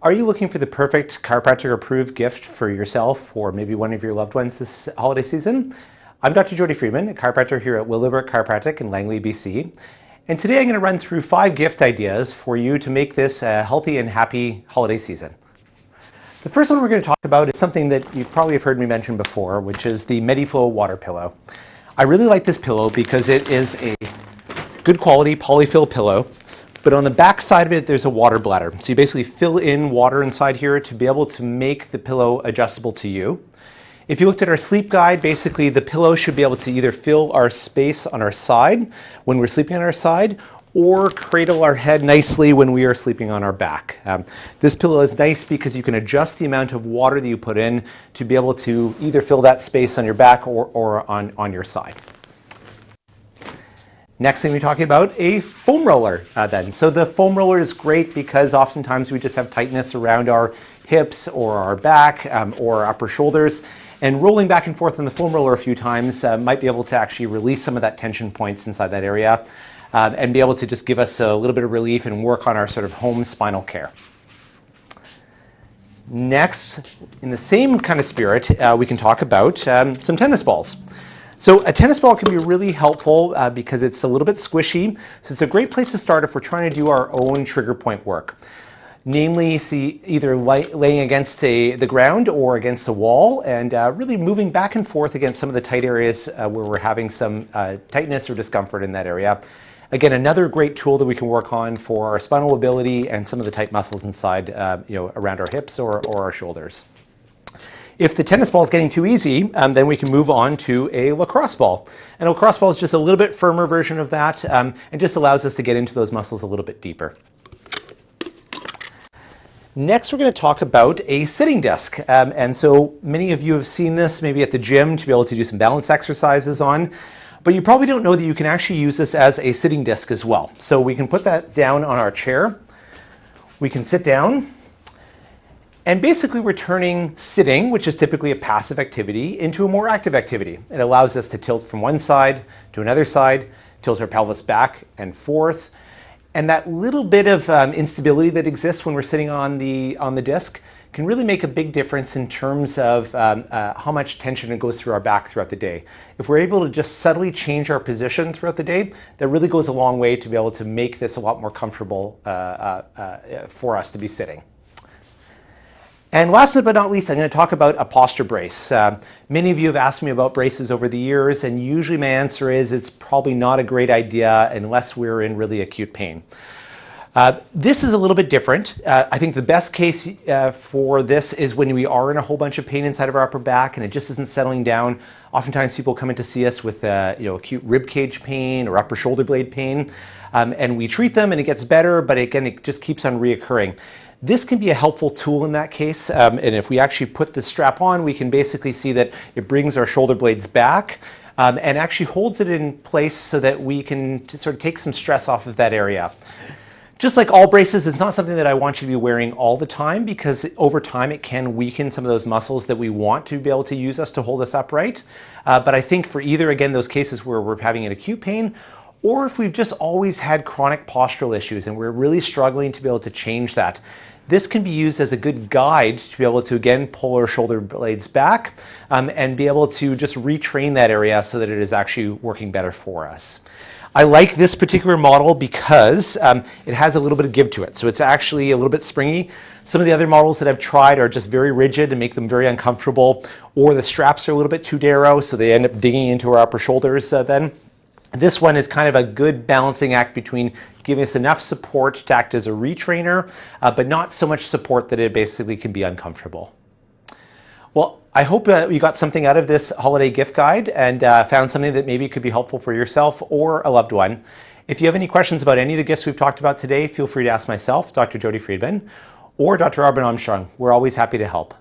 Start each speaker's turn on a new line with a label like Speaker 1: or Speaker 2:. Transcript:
Speaker 1: Are you looking for the perfect chiropractic approved gift for yourself or maybe one of your loved ones this holiday season? I'm Dr. Jody Friedman, a chiropractor here at Willowbrook Chiropractic in Langley, BC. And today I'm going to run through 5 gift ideas for you to make this a healthy and happy holiday season. The first one we're going to talk about is something that you probably have heard me mention before, which is the MediFlow water pillow. I really like this pillow because it is a good quality polyfill pillow. But on the back side of it, there's a water bladder. So you basically fill in water inside here to be able to make the pillow adjustable to you. If you looked at our sleep guide, basically the pillow should be able to either fill our space on our side when we're sleeping on our side, or cradle our head nicely when we are sleeping on our back. This pillow is nice because you can adjust the amount of water that you put in to be able to either fill that space on your back or on your side. Next thing we're talking about, a foam roller then. So the foam roller is great because oftentimes we just have tightness around our hips or our back or our upper shoulders. And rolling back and forth on the foam roller a few times might be able to actually release some of that tension points inside that area and be able to just give us a little bit of relief and work on our sort of home spinal care. Next, in the same kind of spirit, we can talk about some tennis balls. So a tennis ball can be really helpful because it's a little bit squishy. So it's a great place to start if we're trying to do our own trigger point work. Namely, either laying against the ground or against a wall and really moving back and forth against some of the tight areas where we're having some tightness or discomfort in that area. Again, another great tool that we can work on for our spinal mobility and some of the tight muscles inside, around our hips or our shoulders. If the tennis ball is getting too easy, then we can move on to a lacrosse ball. And a lacrosse ball is just a little bit firmer version of that and just allows us to get into those muscles a little bit deeper. Next, we're going to talk about a sitting desk. And so many of you have seen this maybe at the gym to be able to do some balance exercises on. But you probably don't know that you can actually use this as a sitting desk as well. So we can put that down on our chair. We can sit down. And basically we're turning sitting, which is typically a passive activity, into a more active activity. It allows us to tilt from one side to another side, tilt our pelvis back and forth. And that little bit of instability that exists when we're sitting on the disc can really make a big difference in terms of how much tension goes through our back throughout the day. If we're able to just subtly change our position throughout the day, that really goes a long way to be able to make this a lot more comfortable for us to be sitting. And last but not least, I'm going to talk about a posture brace. Many of you have asked me about braces over the years, and usually my answer is it's probably not a great idea unless we're in really acute pain. This is a little bit different. I think the best case for this is when we are in a whole bunch of pain inside of our upper back and it just isn't settling down. Oftentimes people come in to see us with acute rib cage pain or upper shoulder blade pain, and we treat them and it gets better, but again, it just keeps on reoccurring. This can be a helpful tool in that case, and if we actually put the strap on, we can basically see that it brings our shoulder blades back and actually holds it in place so that we can sort of take some stress off of that area. Just like all braces, it's not something that I want you to be wearing all the time because over time it can weaken some of those muscles that we want to be able to use us to hold us upright. But I think for either, again, those cases where we're having an acute pain or if we've just always had chronic postural issues and we're really struggling to be able to change that, this can be used as a good guide to be able to, again, pull our shoulder blades back and be able to just retrain that area so that it is actually working better for us. I like this particular model because it has a little bit of give to it. So it's actually a little bit springy. Some of the other models that I've tried are just very rigid and make them very uncomfortable, or the straps are a little bit too narrow, so they end up digging into our upper shoulders then. This one is kind of a good balancing act between giving us enough support to act as a retrainer, but not so much support that it basically can be uncomfortable. Well, I hope you got something out of this holiday gift guide and found something that maybe could be helpful for yourself or a loved one. If you have any questions about any of the gifts we've talked about today, feel free to ask myself, Dr. Jody Friedman, or Dr. Arben Armstrong. We're always happy to help.